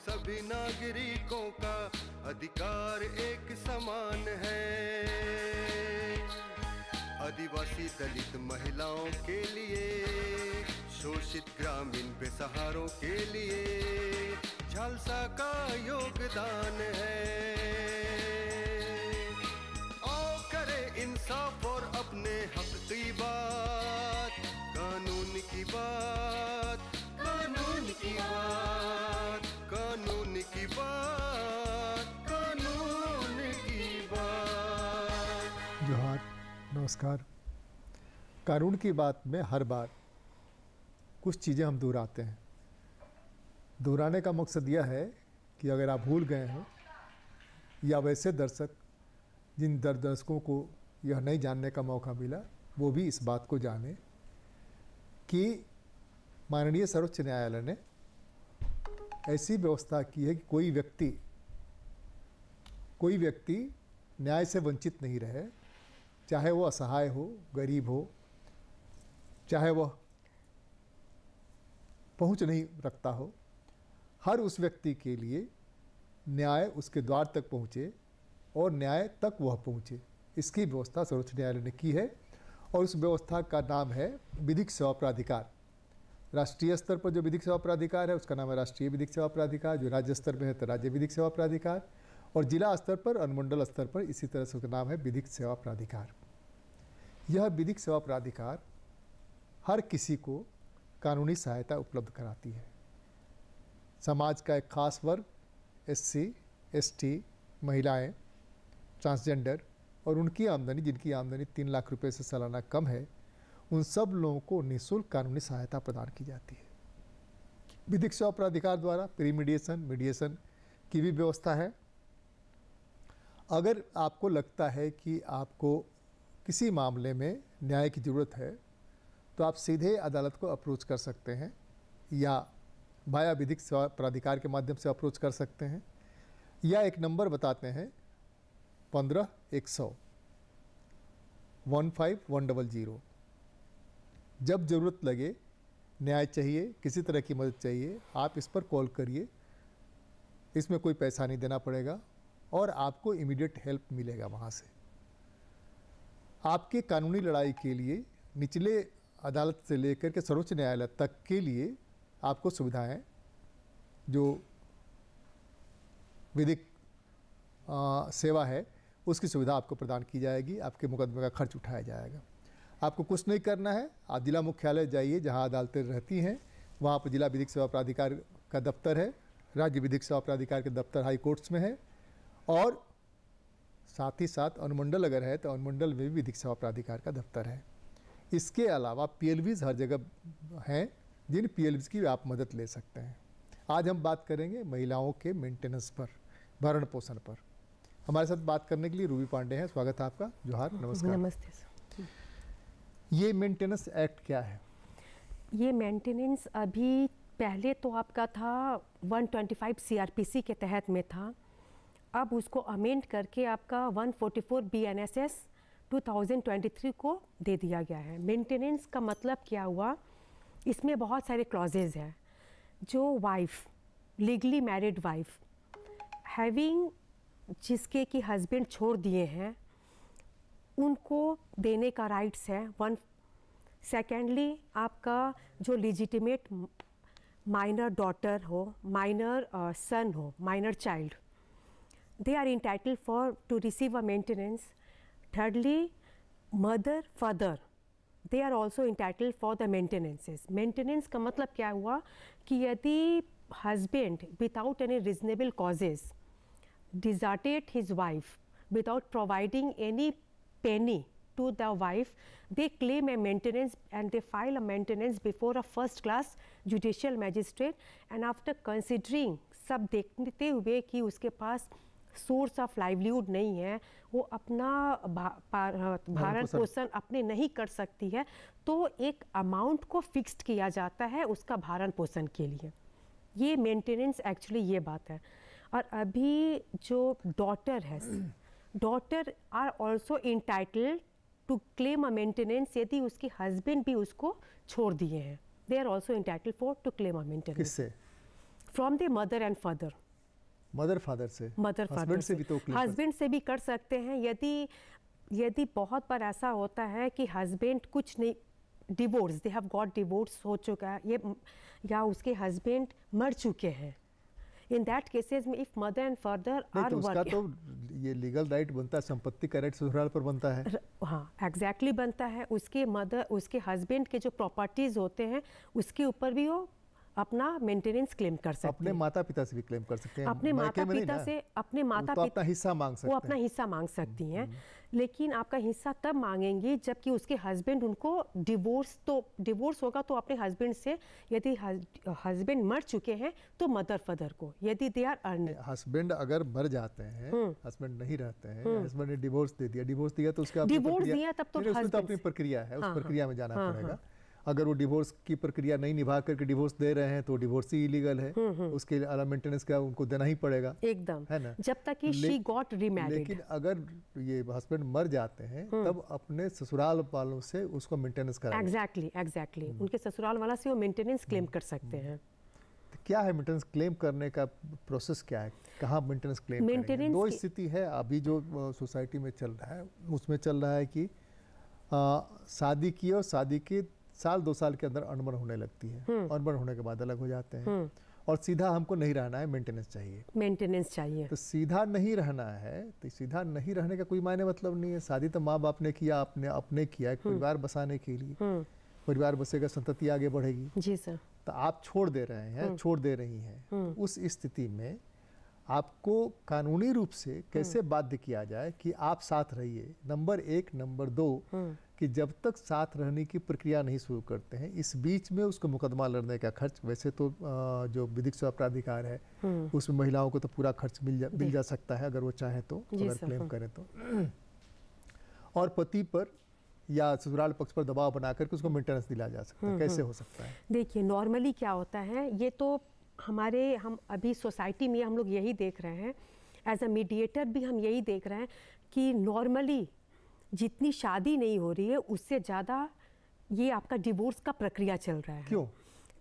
सभी नागरिकों का अधिकार एक समान है। आदिवासी दलित महिलाओं के लिए, शोषित ग्रामीण बेसहारों के लिए झालसा का योगदान है। आओ करें इंसाफ और अपने हक की बात, कानून की बात, कानून की बात, कानून की बात, कानून की बात। जोहार, नमस्कार। कानून की बात में हर बार कुछ चीज़ें हम दोहराते हैं। दोहराने का मकसद यह है कि अगर आप भूल गए हैं या वैसे दर्शक जिन दर्शकों को यह नहीं जानने का मौका मिला, वो भी इस बात को जाने कि माननीय सर्वोच्च न्यायालय ने ऐसी व्यवस्था की है कि कोई व्यक्ति न्याय से वंचित नहीं रहे, चाहे वह असहाय हो, गरीब हो, चाहे वह पहुंच नहीं रखता हो। हर उस व्यक्ति के लिए न्याय उसके द्वार तक पहुंचे और न्याय तक वह पहुंचे, इसकी व्यवस्था सर्वोच्च न्यायालय ने की है। और उस व्यवस्था का नाम है विधिक सेवा प्राधिकार। राष्ट्रीय स्तर पर जो विधिक सेवा प्राधिकार है उसका नाम है राष्ट्रीय विधिक सेवा प्राधिकार, जो राज्य स्तर पर है तो राज्य विधिक सेवा प्राधिकार, और जिला स्तर पर, अनुमंडल स्तर पर इसी तरह से उसका नाम है विधिक सेवा प्राधिकार। यह विधिक सेवा प्राधिकार हर किसी को कानूनी सहायता उपलब्ध कराती है। समाज का एक खास वर्ग, SC, ST, महिलाएं, ट्रांसजेंडर और उनकी आमदनी, जिनकी आमदनी 3 लाख रुपए से सालाना कम है, उन सब लोगों को निःशुल्क कानूनी सहायता प्रदान की जाती है। विधिक सेवा प्राधिकार द्वारा प्री मीडिएशन की भी व्यवस्था है। अगर आपको लगता है कि आपको किसी मामले में न्याय की ज़रूरत है तो आप सीधे अदालत को अप्रोच कर सकते हैं या वाया विधिक सेवा प्राधिकार के माध्यम से अप्रोच कर सकते हैं, या एक नंबर बताते हैं 15-100 15100। जब ज़रूरत लगे, न्याय चाहिए, किसी तरह की मदद चाहिए, आप इस पर कॉल करिए। इसमें कोई पैसा नहीं देना पड़ेगा और आपको इमीडिएट हेल्प मिलेगा वहाँ से। आपके कानूनी लड़ाई के लिए निचले अदालत से लेकर के सर्वोच्च न्यायालय तक के लिए आपको सुविधाएं, जो विधिक सेवा है उसकी सुविधा आपको प्रदान की जाएगी। आपके मुकदमे का खर्च उठाया जाएगा। आपको कुछ नहीं करना है, आप जिला मुख्यालय जाइए जहां अदालतें रहती हैं, वहां पर जिला विधिक सेवा प्राधिकार का दफ्तर है, राज्य विधिक सेवा प्राधिकार के दफ्तर हाई कोर्ट्स में है, और साथ ही साथ अनुमंडल अगर है तो अनुमंडल में भी विधिक सेवा प्राधिकार का दफ्तर है। इसके अलावा PLVs हर जगह हैं, जिन PLVs की आप मदद ले सकते हैं। आज हम बात करेंगे महिलाओं के मेंटेनेंस पर, भरण पोषण पर। हमारे साथ बात करने के लिए रूबी पांडे हैं। स्वागत है आपका। जोहार, नमस्कार। नमस्ते सर। ये मेंटेनेंस एक्ट क्या है? ये मेंटेनेंस अभी पहले तो आपका था 125 CRPC के तहत में था, अब उसको अमेंड करके आपका 144 BNSS 2023 को दे दिया गया है। मेंटेनेंस का मतलब क्या हुआ, इसमें बहुत सारे क्लॉजेज हैं। जो wife, legally married wife having, जिसके कि हस्बैंड छोड़ दिए हैं, उनको देने का राइट्स है। सेकेंडली आपका जो लेजिटिमेट माइनर डॉटर हो, माइनर सन हो, minor child, they are entitled to receive a maintenance. Thirdly, mother, father, they are also entitled for the maintenances. Maintenance का मतलब क्या हुआ कि यदि husband without any reasonable causes deserted his wife without providing any penny to the wife, they claim a maintenance and they file a maintenance before a first class judicial magistrate, and after considering, सब देखते हुए कि उसके पास source of livelihood नहीं है, वो अपना भरण पोषण अपने नहीं कर सकती है, तो एक अमाउंट को फिक्स्ड किया जाता है उसका भरण पोषण के लिए। ये मेंटेनेंस एक्चुअली ये बात है। और अभी जो डॉटर है, daughter are also entitled to claim a maintenance यदि उसके हस्बैंड भी उसको छोड़ दिए हैं। They are also entitled for to claim a maintenance. किससे? From the mother and father. Mother father से, मदर फादर हस्बैंड से भी तो क्लेम हस्बैंड से भी कर सकते हैं। यदि बहुत बार ऐसा होता है कि हस्बैंड कुछ नहीं, divorce, they have got divorce हो चुका है ये, या उसके हस्बैंड मर चुके हैं, इन दैट केसेस में इफ मदर एंड फादर नहीं, आर तो उसका वर्किंग, तो ये लीगल राइट बनता है, संपत्ति का राइट ससुराल पर बनता है। हाँ एग्जैक्टली बनता है। उसके हस्बैंड के जो प्रॉपर्टीज होते हैं उसके ऊपर भी वो अपना मेंटेनेंस क्लेम कर सकते अपने हैं। माता पिता से भी क्लेम कर सकते हैं। अपने मायके माता में नहीं पिता ना, से, अपने माता वो तो पिता अपना हिस्सा मांग सकते वो हैं। अपना हिस्सा मांग सकती हैं, लेकिन आपका हिस्सा तब मांगेंगी जबकि उसके हस्बैंड उनको डिवोर्स होगा तो अपने हस्बैंड से, यदि हस्बैंड मर चुके हैं तो मदर फादर को, यदि दे आर अर्निंग। हस्बैंड अगर मर जाते हैं, हस्बैंड नहीं रहते हैं, हस्बैंड ने डिवोर्स दिया तो उसके अपनी डिवोर्स प्रक्रिया, दिया तब तो नहीं, उसमें तो husband अपनी से- प्रक्रिया है, उस हाँ, प्रक्रिया में जाना हाँ, पड़ेगा। अगर वो डिवोर्स की प्रक्रिया नहीं निभा करके डिवोर्स दे रहे हैं तो डिवोर्स ही इलीगल है, उसके लिए मेंटेनेंस का उनको देना ही पड़ेगा, एकदम, है ना। जब तक कि शी गॉट रीमैरिड। लेकिन अगर ये हस्बैंड मर जाते हैं तब अपने ससुराल वालों से उसको मेंटेनेंस कराएंगे। एग्जैक्टली उनके ससुराल वाला से वो मेंटेनेंस क्लेम कर सकते हैं। तो क्या है मेंटेनेंस क्लेम करने का प्रोसेस, क्या है, कहाँ मेंटेनेंस क्लेम करेंगे? Maintenance दो की- स्थिति है अभी जो सोसाइटी में चल रहा है, उसमें चल रहा है कि शादी की और शादी के साल 2 साल के अंदर अनबन होने लगती है, अनबन होने के बाद अलग हो जाते हैं, और सीधा हमको नहीं रहना है, मेंटेनेंस चाहिए। मेंटेनेंस चाहिए। तो सीधा नहीं रहना है, तो सीधा नहीं रहने का कोई मायने मतलब नहीं है। शादी तो माँ बाप ने किया, आपने अपने किया, एक परिवार बसाने के लिए, परिवार बसेगा, संतति आगे बढ़ेगी। जी सर। तो आप छोड़ दे रहे हैं, छोड़ दे रही हैं, तो उस स्थिति में आपको कानूनी रूप से कैसे बाध्य किया जाए कि आप साथ रहिए, नंबर 1। नंबर 2 कि जब तक साथ रहने की प्रक्रिया नहीं शुरू करते हैं, इस बीच में उसको मुकदमा लड़ने का खर्च, वैसे तो जो विधिक सेवा प्राधिकार है उसमें महिलाओं को तो पूरा खर्च मिल जा सकता है अगर वो चाहे तो, अगर क्लेम करें तो, और पति पर या ससुराल पक्ष पर दबाव बना करके उसको मेंटेनेंस दिला जा सकता है। कैसे हो सकता है? देखिए नॉर्मली क्या होता है, ये तो हम अभी सोसाइटी में हम लोग यही देख रहे हैं, एज अ मीडिएटर भी हम यही देख रहे हैं कि नॉर्मली जितनी शादी नहीं हो रही है उससे ज़्यादा ये आपका डिवोर्स का प्रक्रिया चल रहा है। क्यों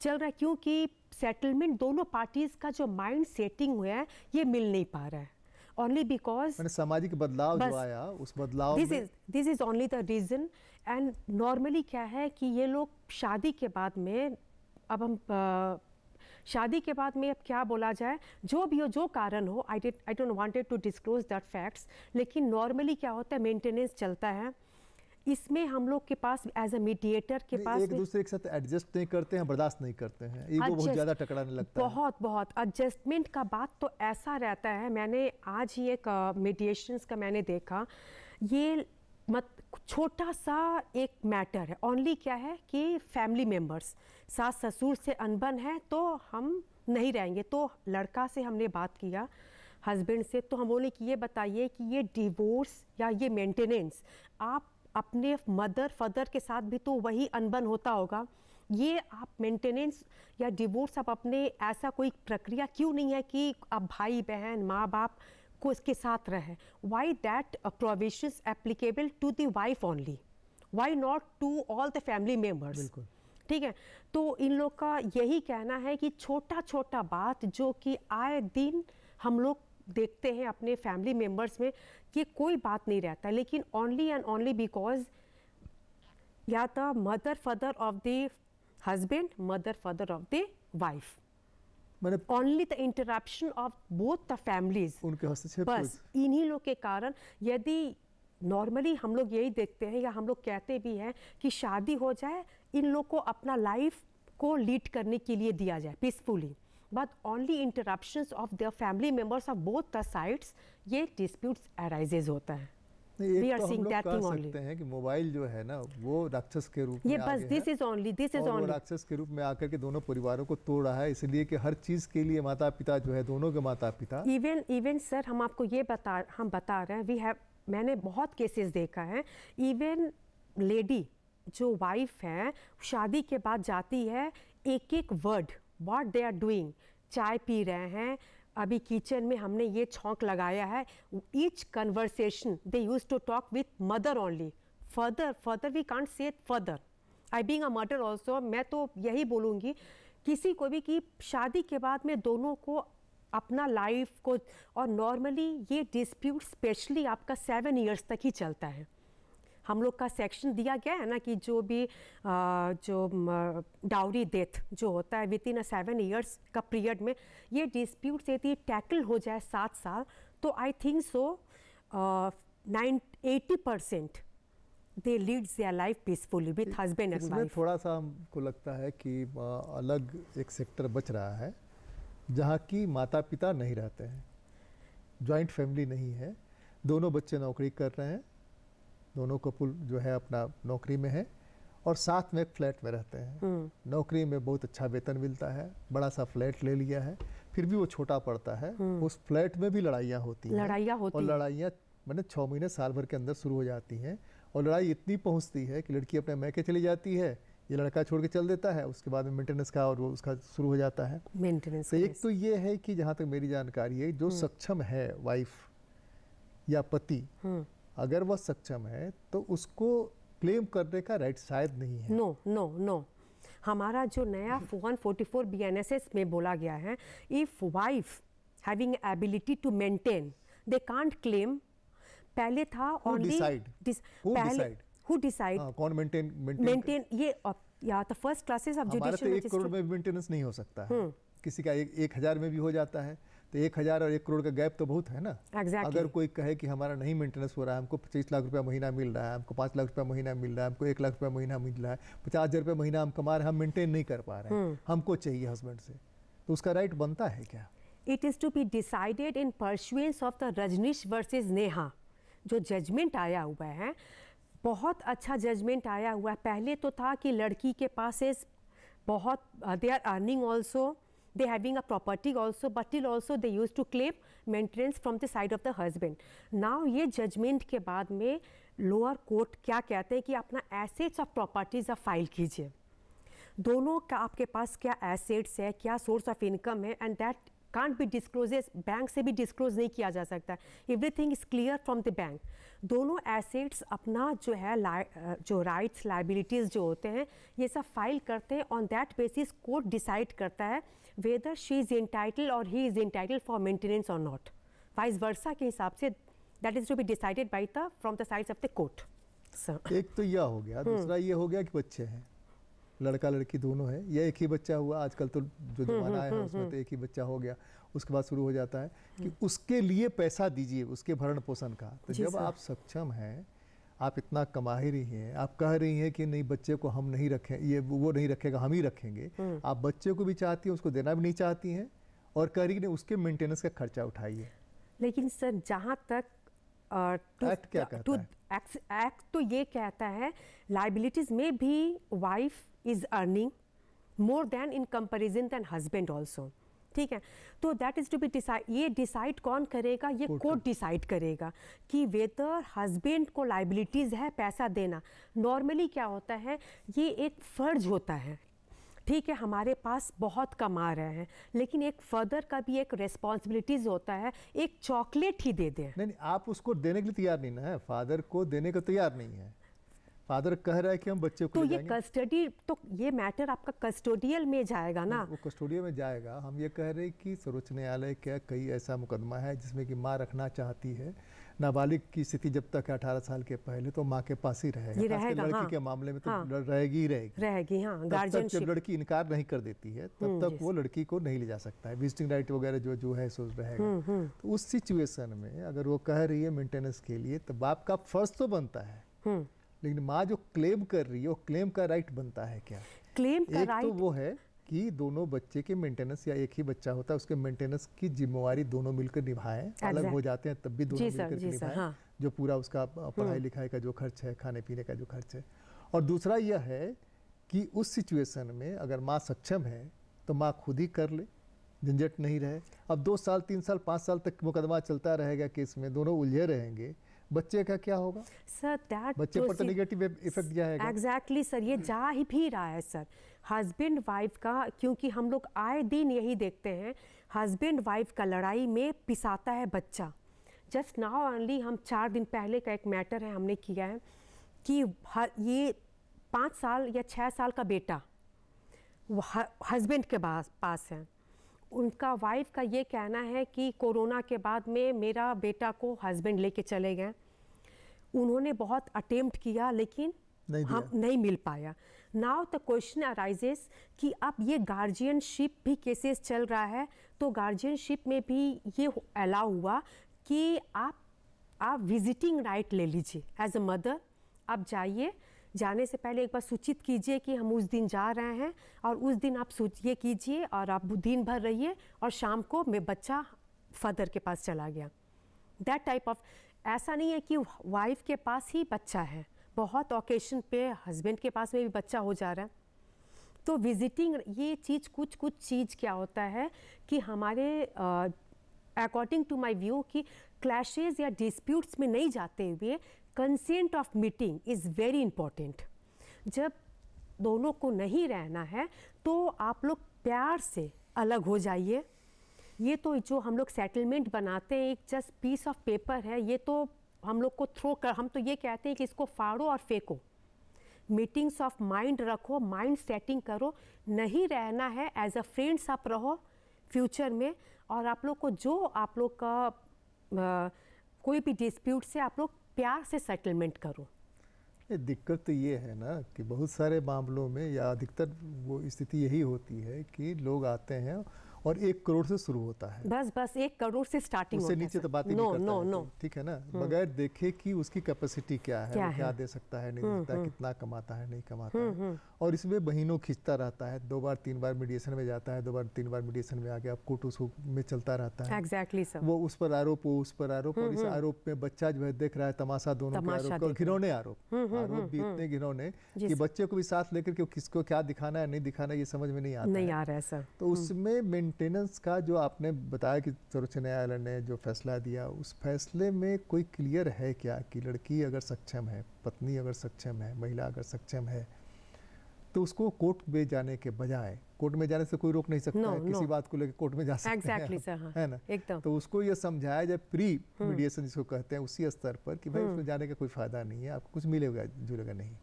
चल रहा है? क्योंकि सेटलमेंट दोनों पार्टीज का जो माइंड सेटिंग हुआ है ये मिल नहीं पा रहा है, ओनली बिकॉज मैंने सामाजिक बदलाव जो आया उस बदलाव में this is only the reason. And normally क्या है कि ये लोग शादी के बाद में, अब हम शादी के बाद में अब क्या बोला जाए, जो भी हो, जो कारण हो, I don't wanted to disclose that facts, लेकिन नॉर्मली क्या होता है, मेंटेनेंस चलता है। इसमें हम लोग के पास एज अ मीडिएटर के पास एक दूसरे के साथ एडजस्ट नहीं करते हैं, बर्दाश्त नहीं करते हैं, ईगो बहुत ज़्यादा टकराने लगता है। बहुत एडजस्टमेंट का बात तो ऐसा रहता है। मैंने आज ही एक मीडिएशंस का मैंने देखा, ये छोटा सा एक मैटर है, ओनली क्या है कि फैमिली मेंबर्स, सास ससुर से अनबन है तो हम नहीं रहेंगे। तो लड़का से हमने बात किया, हस्बैंड से, तो हम बोले कि ये बताइए कि ये डिवोर्स या ये मेंटेनेंस, आप अपने मदर फादर के साथ भी तो वही अनबन होता होगा, ये आप मेंटेनेंस या डिवोर्स आप अपने, ऐसा कोई प्रक्रिया क्यों नहीं है कि आप भाई बहन माँ बाप को इसके साथ रहे? Why that provisions applicable to the wife only, why not to all the family members? बिल्कुल ठीक है। तो इन लोग का यही कहना है कि छोटा छोटा बात जो कि आए दिन हम लोग देखते हैं अपने फैमिली मेंबर्स में कि कोई बात नहीं रहता, लेकिन ओनली एंड ओनली बिकॉज या the mother father of the husband, mother father of the wife, मैंने only the interruption of both the families, उनके हस्तक्षेप बस इन्हीं लोग के कारण। यदि नॉर्मली हम लोग यही देखते हैं या हम लोग कहते भी हैं कि शादी हो जाए, इन लोग को अपना लाइफ को लीड करने के लिए दिया जाए peacefully, but only interruptions of their family members of both the sides, ये डिस्प्यूट्स अराइजेज होता है। नहीं, We एक are तो हम seeing लोग that कह thing only. सकते हैं कि मोबाइल जो है ना वो राक्षस के रूप में ये बस आगे दिस है, इज ओनली और वो राक्षस के रूप में आकर के दोनों परिवारों को तोड़ रहा है, इसलिए कि हर चीज़ के लिए माता पिता जो है, दोनों के माता पिता, इवन सर हम आपको ये हम बता रहे हैं, वी हैव, मैंने बहुत केसेस देखा है, इवन लेडी जो वाइफ है शादी के बाद जाती है, एक एक word what they are doing, चाय पी रहे हैं, अभी किचन में हमने ये छौंक लगाया है, each conversation they use to talk with mother only, further we can't say further. I being a mother also, मैं तो यही बोलूँगी किसी को भी कि शादी के बाद में दोनों को अपना लाइफ को, और नॉर्मली ये डिस्प्यूट स्पेशली आपका 7 इयर्स तक ही चलता है। हम लोग का सेक्शन दिया गया है ना कि जो भी जो डाउरी डेथ जो होता है विद इन अ 7 इयर्स का पीरियड में, ये डिस्प्यूट यदि टैकल हो जाए 7 साल, तो I think so 80% they leads their life peacefully with husband and इसमें वाइफ। थोड़ा सा हमको लगता है कि अलग एक सेक्टर बच रहा है जहाँ की माता पिता नहीं रहते हैं, जॉइंट फैमिली नहीं है, दोनों बच्चे नौकरी कर रहे हैं, दोनों कपल जो है अपना नौकरी में है और साथ में एक फ्लैट में रहते हैं। नौकरी में बहुत अच्छा वेतन मिलता है, बड़ा सा फ्लैट ले लिया है, फिर भी वो छोटा पड़ता है। उस फ्लैट में भी लड़ाइयाँ होती हैं, और लड़ाइयाँ मैंने 6 महीने साल भर के अंदर शुरू हो जाती हैं, और लड़ाई इतनी पहुंचती है कि लड़की अपने मैके चली जाती है, ये लड़का छोड़ के चल देता है, उसके बाद में मेंटेनेंस का और वो उसका शुरू हो जाता है मेंटेनेंस। तो एक तो ये है कि जहाँ तक मेरी जानकारी है, जो सक्षम है वाइफ या पति, अगर वह सक्षम है तो उसको क्लेम करने का राइट शायद नहीं है। नो नो नो, हमारा जो नया 144 BNSS में बोला गया है, if wife having ability to maintain they can't claim. पहले था ओनली हु डिसाइड कौन मेंटेन ये या the first classes of judicial magistrate. 1 crore में मेंटेनेंस नहीं हो सकता है, किसी का 1,000 में भी हो जाता है, तो 1,000 और 1 करोड़ का गैप तो बहुत है ना। अगर कोई कहे कि हमारा नहीं मेंटेनेंस हो रहा है, हमको 25 लाख रुपया महीना मिल रहा है, हमको 5 लाख रुपया महीना मिल रहा है, हमको 1 लाख रुपया महीना मिल रहा है, 50,000 रुपया महीना हम कमा रहे हैं, हम मेंटेन नहीं कर पा रहे हैं, हमको चाहिए हस्बैंड से, तो उसका राइट बनता है क्या? It is to be decided in pursuance of the Rajnish versus Neha. जो जजमेंट आया हुआ है, बहुत अच्छा जजमेंट आया हुआ है। पहले तो था कि लड़की के पास इज बहुत they are earning also, they having a property also, but still also they used to claim maintenance from the side of the husband. Now ये judgment के बाद में लोअर कोर्ट क्या कहते हैं कि अपना एसेट्स और प्रॉपर्टीज आप फाइल कीजिए, दोनों का आपके पास क्या एसेट्स है, क्या सोर्स ऑफ इनकम है, and that can't be discloses, bank से भी डिस्क्लोज नहीं किया जा सकता, everything is clear from the bank. दोनों एसेट्स अपना जो है जो राइट्स लाइबिलिटीज़ जो होते हैं ये सब फाइल करते हैं, on that basis court decide करता है whether she is entitled or he is entitled for maintenance or not. Vice versa के हिसाब से that is to be decided by the from the sides of the court. एक तो यह हो गया, दूसरा ये हो गया कि बच्चे हैं, लड़का लड़की दोनों है, या एक ही बच्चा हुआ, आजकल तो जो जमाना है उसमें तो एक ही बच्चा हो गया, उसके बाद शुरू हो जाता है कि उसके लिए पैसा दीजिए, उसके भरण पोषण का। तो जब आप सक्षम हैं, आप इतना कमा ही रही हैं, आप कह रही हैं कि नहीं बच्चे को हम नहीं रखें, ये वो नहीं रखेगा, हम ही रखेंगे, आप बच्चे को भी चाहती हैं, उसको देना भी नहीं चाहती हैं, और कह रही नहीं उसके मेंटेनेंस का खर्चा उठाइए। लेकिन सर जहाँ तक एक्ट क्या कहता है? एक्ट तो ये कहता है लाइबिलिटीज में भी wife is earning more than in comparison than husband also, ठीक है। तो that is to be decide, ये डिसाइड कौन करेगा? ये कोर्ट डिसाइड करेगा कि वेदर हस्बैंड को लाइबिलिटीज है पैसा देना। नॉर्मली क्या होता है, ये एक फर्ज होता है, ठीक है, हमारे पास बहुत कमा रहे हैं, लेकिन एक फादर का भी एक रेस्पॉन्सिबिलिटीज होता है, एक चॉकलेट ही दे दे। नहीं, आप उसको देने के लिए तैयार नहीं ना है, फादर को देने को तैयार नहीं है, फादर कह रहा है कि हम बच्चे को तो ये कस्टडी, तो ये मैटर आपका कस्टोडियल में जाएगा ना? वो कस्टोडियल में जाएगा। हम ये कह रहे हैं कि सर्वोच्च न्यायालय का कई ऐसा मुकदमा है जिसमें कि माँ रखना चाहती है, नाबालिग की स्थिति जब तक 18 साल के पहले तो माँ के पास ही रहेगा, लड़की के मामले में तो रहेगी ही रहेगी। जब लड़की इनकार नहीं कर देती है तब तक वो लड़की को नहीं ले जा सकता है, विजिटिंग राइट वगैरह जो है सो रहेगा। तो उस सिचुएशन में अगर वो कह रही है मेंटेनेंस के लिए, तो बाप का फर्ज तो बनता है, लेकिन माँ जो क्लेम कर रही है वो क्लेम का राइट बनता है क्या? क्लेम का राइट तो वो है कि दोनों बच्चे के मेंटेनेंस, या एक ही बच्चा होता है उसके मेंटेनेंस की जिम्मेवारी दोनों मिलकर निभाएं, अलग हो जाते हैं तब भी दोनों मिलकर निभाएं, जो पूरा उसका पढ़ाई लिखाई का जो खर्च है, खाने पीने का जो खर्च है। और दूसरा यह है कि उस सिचुएशन में अगर माँ सक्षम है तो माँ खुद ही कर ले, झंझट नहीं रहे। अब 2 साल 3 साल 5 साल तक मुकदमा चलता रहेगा केस में, दोनों उलझे रहेंगे, बच्चे का क्या होगा सर? दैट बच्चे पर तो नेगेटिव इफेक्ट जाएगा। एग्जैक्टली सर, ये जा ही भी रहा है सर, हस्बैंड वाइफ का, क्योंकि हम लोग आए दिन यही देखते हैं, हस्बैंड वाइफ का लड़ाई में पिसाता है बच्चा। जस्ट नाउ ओनली हम 4 दिन पहले का एक मैटर है हमने किया है कि ये 5 साल या 6 साल का बेटा हस्बैंड के पास है। उनका वाइफ का ये कहना है कि कोरोना के बाद में मेरा बेटा को हस्बैंड लेके चले गए। उन्होंने बहुत अटेम्प्ट किया लेकिन नहीं मिल पाया। नाउ द क्वेश्चन अराइजेस कि अब ये गार्जियनशिप भी केसेस चल रहा है, तो गार्जियनशिप में भी ये अलाउ हुआ कि आप विजिटिंग राइट ले लीजिए एज अ मदर। आप जाइए, जाने से पहले एक बार सूचित कीजिए कि हम उस दिन जा रहे हैं, और उस दिन आप ये कीजिए और आप दिन भर रहिए, और शाम को बच्चा फादर के पास चला गया। दैट टाइप ऑफ, ऐसा नहीं है कि वाइफ के पास ही बच्चा है, बहुत ओकेशन पे हस्बैंड के पास में भी बच्चा हो जा रहा है। तो विजिटिंग ये चीज़ कुछ चीज़ क्या होता है कि हमारे अकॉर्डिंग टू माय व्यू कि क्लैशेस या डिस्प्यूट्स में नहीं जाते हुए consent of meeting is very important. जब दोनों को नहीं रहना है तो आप लोग प्यार से अलग हो जाइए। ये तो जो हम लोग सेटलमेंट बनाते हैं, एक जस्ट पीस ऑफ पेपर है, ये तो हम लोग को हम तो ये कहते हैं कि इसको फाड़ो और फेंको। मीटिंग्स ऑफ माइंड रखो, माइंड सेटिंग करो। नहीं रहना है एज अ फ्रेंड्स आप रहो फ्यूचर में, और आप लोग को जो आप लोग का कोई भी डिस्प्यूट से आप लोग प्यार से सेटलमेंट करो। दिक्कत तो ये है ना कि बहुत सारे मामलों में या अधिकतर वो स्थिति यही होती है कि लोग आते हैं और 1 करोड़ से शुरू होता है। बस 1 करोड़ से स्टार्टिंग उससे नीचे तो बात ही नहीं करता है, ठीक है ना, बगैर देखे कि उसकी कैपेसिटी क्या है, क्या दे सकता है, नहीं दे सकता, कितना कमाता है, नहीं कमाता है। और इसमें महीनों खींचता रहता है, 2 बार 3 बार मीडिएशन में जाता है, 2 बार 3 बार मीडिएशन में आके आप कोर्ट उसको में चलता रहता है। Exactly sir. वो उस पर आरोप, वो उस पर आरोप, और इस आरोप में बच्चा जो है देख रहा है तमाशा, दोनों के आरोप, और घिनौने आरोप भी इतने घिनौने कि बच्चे को भी साथ लेकर के किसको क्या दिखाना है, नहीं दिखाना, ये समझ में नहीं आ रहा है सर। तो उसमें मेंटेनेंस का जो आपने बताया कि सर्वोच्च न्यायालय ने जो फैसला दिया, उस फैसले में कोई क्लियर है क्या कि लड़की अगर सक्षम है, पत्नी अगर सक्षम है, महिला अगर सक्षम है, तो उसको कोर्ट में जाने के बजाय, कोर्ट में जाने से कोई रोक नहीं सकता है, किसी बात को लेकर कोर्ट में जा सकते हैं, है ना, एकदम। तो उसको ये समझाया जाए, प्री मीडिएशन जिसको कहते हैं, उसी स्तर पर कि भाई उसमें जाने का कोई फायदा नहीं है, आपको कुछ मिलेगा जुलेगा नहीं।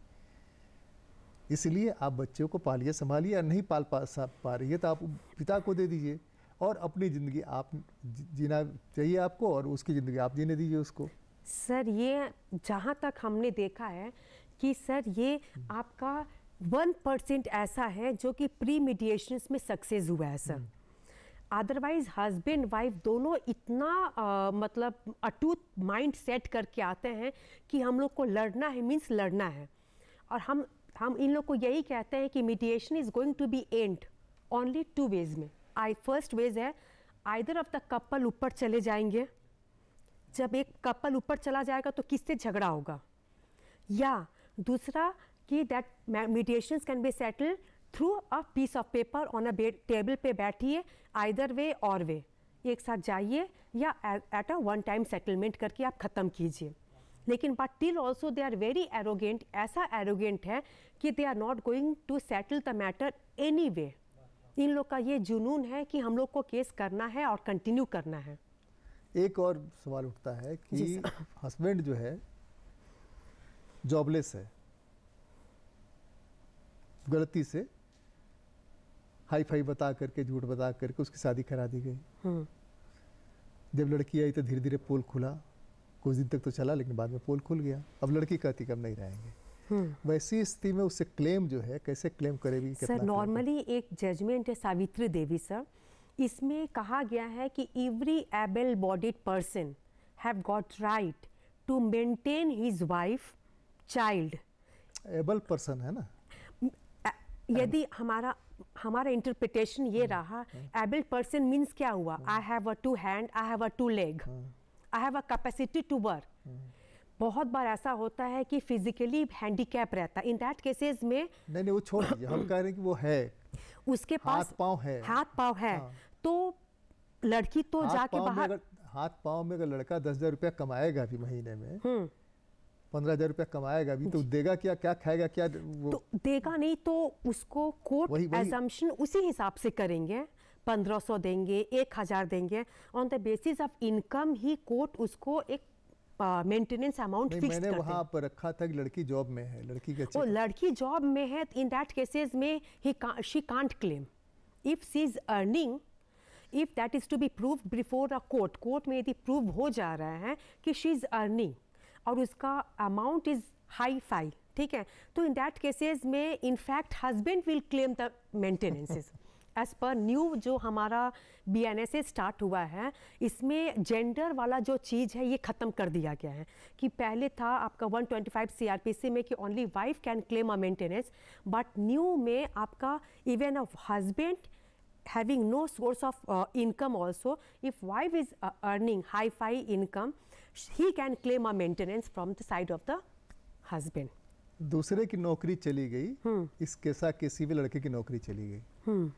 इसलिए आप बच्चों को पालिए, संभालिए, और नहीं पाल पा रही है तो आप पिता को दे दीजिए, और अपनी ज़िंदगी आप जीना चाहिए आपको, और उसकी ज़िंदगी आप जीने दीजिए उसको। सर ये जहाँ तक हमने देखा है कि सर ये आपका 1% ऐसा है जो कि प्री मीडिएशंस में सक्सेस हुआ है सर। अदरवाइज हस्बैंड वाइफ दोनों इतना मतलब अटूट माइंड सेट करके आते हैं कि हम लोग को लड़ना है मीन्स लड़ना है, और हम इन लोग को यही कहते हैं कि mediation is going to be end only 2 ways में। फर्स्ट वेज है आइदर ऑफ द कपल ऊपर चले जाएंगे, जब एक कपल ऊपर चला जाएगा तो किससे झगड़ा होगा, या दूसरा कि that mediations can be settle through a piece of paper on a table पे बैठिए, आइदर वे और वे, एक साथ जाइए या at a one time settlement करके आप ख़त्म कीजिए। लेकिन but till also they are very arrogant, ऐसा एरोगेंट है कि they are not going to settle the matter anyway. इन लोग का ये जुनून है कि हम लोग को केस करना है और कंटिन्यू करना है। एक और सवाल उठता है कि हस्बैंड जो है जॉबलेस है, गलती से हाई फाई बता करके, झूठ बता करके उसकी शादी करा दी गई। जब लड़की आई तो धीरे धीरे पोल खुला, कुछ दिन तक तो चला लेकिन बाद में पोल खुल गया। अब लड़की कहती कब नहीं रहेंगे, वैसी स्थिति में उससे क्लेम जो है कैसे क्लेम करेगी? सर नॉर्मली एक जजमेंट है सावित्री देवी सर, इसमें कहा गया है कि every able bodied person have got right to maintain his wife child. Able person है ना, यदि हमारा इंटरप्रिटेशन ये रहा, एबल पर्सन मीन्स क्या हुआ, I have a 2 hand, I have a 2 leg, I have a capacity to work. बहुत बार ऐसा होता है कि फिजिकली हैंडीकैप रहता है, इन दैट केसेस में नहीं वो छोड़ दीजिए, हम कह रहे हैं कि वो है, उसके पास हाथ पाँव है, तो लड़की तो जाके बाहर, हाथ पाँव में अगर लड़का 10,000 रुपया कमाएगा भी महीने में, 15,000 रुपया कमाएगा भी, तो देगा क्या, क्या खाएगा क्या, वो तो देगा नहीं, तो उसको कोर्ट एजम्पशन उसी हिसाब से करेंगे, 1500 देंगे, 1000 देंगे, on the basis of income he court उसको एक मेंटेनेंस अमाउंट नहीं, फिक्स मैंने करते वहाँ पर रखा था कि लड़की जॉब में है, लड़की के हैं। लड़की जॉब में है, इन दैट केसेस में she can't claim if she is earning, if that is to be prove before a court. Court में यदि प्रूव हो जा रहा है कि शी इज अर्निंग और उसका अमाउंट इज हाई फाई, ठीक है, तो इन दैट केसेस में in fact husband will claim the maintenances. As per new जो हमारा BNSS स्टार्ट हुआ है, इसमें जेंडर वाला जो चीज़ है ये ख़त्म कर दिया गया है कि पहले था आपका 125 CRPC में कि only wife can claim a maintenance, but new में आपका even a husband having no source of income also, if wife is earning high-fi income, he can claim a maintenance from the side of the husband. दूसरे की नौकरी चली गई, इस केसा के सिविल लड़के की नौकरी चली गई,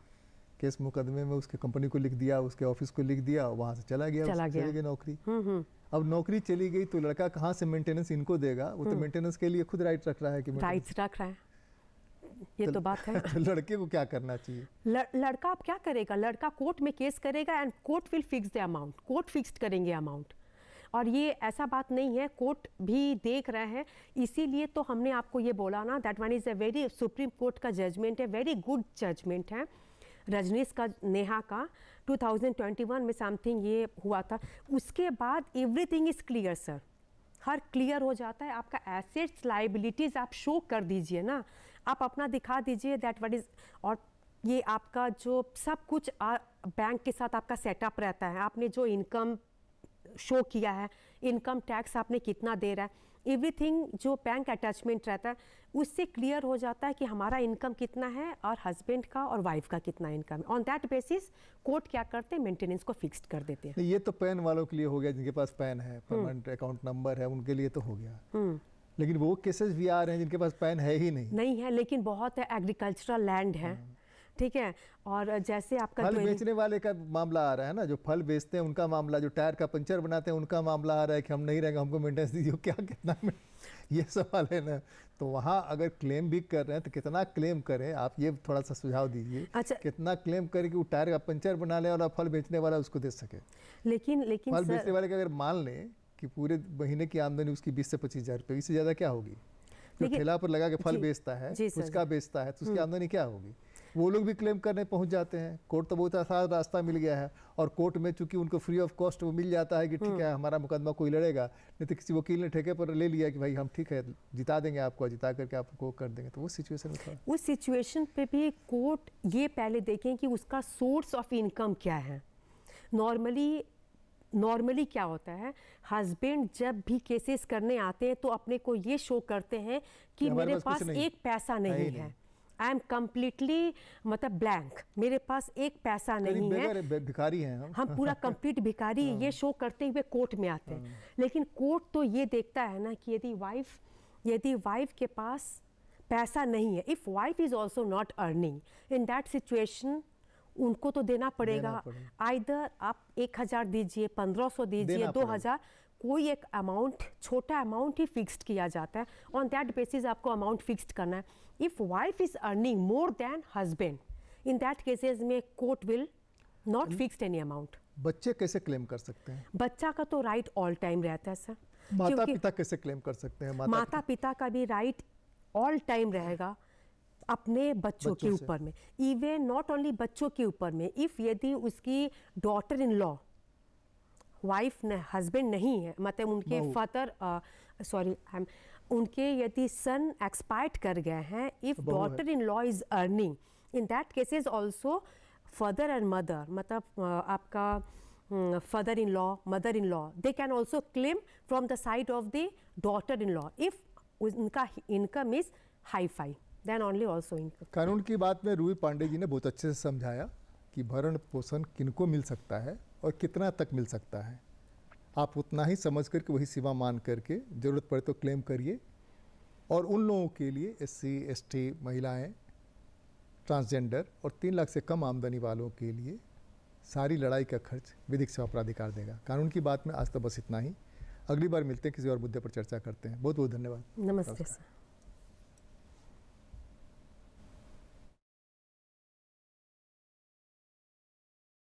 केस मुकदमे में उसके कंपनी को लिख दिया, उसके ऑफिस को लिख दिया, वहां से चला गया चली गई नौकरी। अब नौकरी चली गई तो लड़का कहाँ से मेंटेनेंस इनको देगा? वो तो मेंटेनेंस के लिए खुद राइट रख रहा है कि राइट्स रख रहा है, ये तो बात है। तो लड़के को क्या करना चाहिए? लड़का अब क्या करेगा? लड़का कोर्ट में केस करेगा and court will fix the amount, court fixed करेंगे अमाउंट। और ये ऐसा बात नहीं है, कोर्ट भी देख रहे हैं, इसीलिए तो हमने आपको ये बोला ना that one is a very, supreme court का जजमेंट है, वेरी गुड जजमेंट है, रजनीश का, नेहा का 2021 में समथिंग ये हुआ था। उसके बाद everything is clear sir, her clear हो जाता है। आपका एसेट्स लाइबिलिटीज़ आप शो कर दीजिए ना, आप अपना दिखा दीजिए दैट व्हाट इज़, और ये आपका जो सब कुछ बैंक के साथ आपका सेटअप रहता है, आपने जो इनकम शो किया है, इनकम टैक्स आपने कितना दे रहा है, एवरीथिंग जो बैंक अटैचमेंट रहता है उससे क्लियर हो जाता है कि हमारा इनकम कितना है और हस्बैंड का और वाइफ का कितना इनकम है। ऑन दैट बेसिस कोर्ट क्या करते हैं, मेंटेनेंस को फिक्स्ड कर देते हैं। ये तो पैन वालों के लिए हो गया, जिनके पास पैन है, परमानेंट अकाउंट नंबर है, उनके लिए तो हो गया। लेकिन वो केसेस भी आ रहे हैं जिनके पास पैन है ही नहीं है, लेकिन बहुत है, एग्रीकल्चरल लैंड है, ठीक है। और जैसे आपका फल बेचने वाले का मामला आ रहा है ना, जो फल बेचते हैं उनका मामला, जो टायर का पंचर बनाते हैं उनका मामला आ रहा है कि हम नहीं रहेंगे, हमको मेंटेनेंस दीजिए, क्या कितना ये सवाल है ना। तो वहाँ अगर क्लेम भी कर रहे हैं तो कितना क्लेम करें, आप ये थोड़ा सा सुझाव दीजिए। अच्छा, कितना क्लेम करें कि वो टायर का पंचर बना ले और फल बेचने वाला उसको दे सके। लेकिन फल बेचने वाले का अगर मान लें कि पूरे महीने की आमदनी उसकी 20 से 25 हज़ार रुपये, इससे ज़्यादा क्या होगी? जो ठेला पर लगा के फल बेचता है, उसका बेचता है, तो उसकी आमदनी क्या होगी? वो लोग भी क्लेम करने पहुंच जाते हैं। कोर्ट तो बहुत आसान रास्ता मिल गया है, और कोर्ट में चूंकि उनको फ्री ऑफ कॉस्ट वो मिल जाता है कि ठीक है हमारा मुकदमा कोई लड़ेगा, नहीं तो किसी वकील ने ठेके पर ले लिया कि भाई हम ठीक है जिता देंगे आपको, जिता करके आपको कर देंगे। तो वो सिचुएशन में उस सिचुएशन पे भी कोर्ट ये पहले देखें कि उसका सोर्स ऑफ इनकम क्या है। नॉर्मली क्या होता है, हस्बैंड जब भी केसेस करने आते हैं तो अपने को ये शो करते हैं कि मेरे पास एक पैसा नहीं है, आई एम कम्प्लीटली मतलब ब्लैंक, मेरे पास एक पैसा नहीं है, भिखारी हैं हम पूरा कंप्लीट भिखारी, ये शो करते हुए कोर्ट में आते हैं। लेकिन कोर्ट तो ये देखता है ना कि यदि वाइफ के पास पैसा नहीं है, if wife is also not earning, in that situation उनको तो देना पड़ेगा। आइदर आप 1000 दीजिए, 1500 दीजिए, 2000, कोई एक अमाउंट, छोटा अमाउंट ही फिक्स्ड किया जाता है। ऑन दैट बेसिस आपको अमाउंट फिक्स्ड करना है। If wife is earning more than husband, in that cases में court will not fixed any amount. बच्चे कैसे क्लेम कर सकते हैं? बच्चा का तो राइट ऑल टाइम रहता है सर। माता पिता कैसे क्लेम कर सकते हैं? माता पिता का भी राइट ऑल टाइम रहेगा अपने बच्चों के ऊपर में, इवन नॉट ओनली बच्चों के ऊपर में। इफ यदि उसकी डॉटर इन लॉ, वाइफ ने हस्बैंड नहीं है, मतलब उनके फादर उनके यदि सन एक्सपायर्ड कर गए हैं, if daughter in law is earning, in that cases also father and mother, मतलब आपका father in law, mother in law, they can also claim from the side of the daughter in law if उनका income is hi-fi, then only also income. कानून की बात में रूही पांडे जी ने बहुत अच्छे से समझाया कि भरण पोषण किनको मिल सकता है और कितना तक मिल सकता है। आप उतना ही समझ करके वही सीमा मान करके ज़रूरत पड़े तो क्लेम करिए। और उन लोगों के लिए SC ST महिलाएं, ट्रांसजेंडर और 3 लाख से कम आमदनी वालों के लिए सारी लड़ाई का खर्च विधिक सेवा प्राधिकार देगा। कानून की बात में आज तो बस इतना ही। अगली बार मिलते हैं, किसी और मुद्दे पर चर्चा करते हैं। बहुत बहुत धन्यवाद। नमस्ते सर।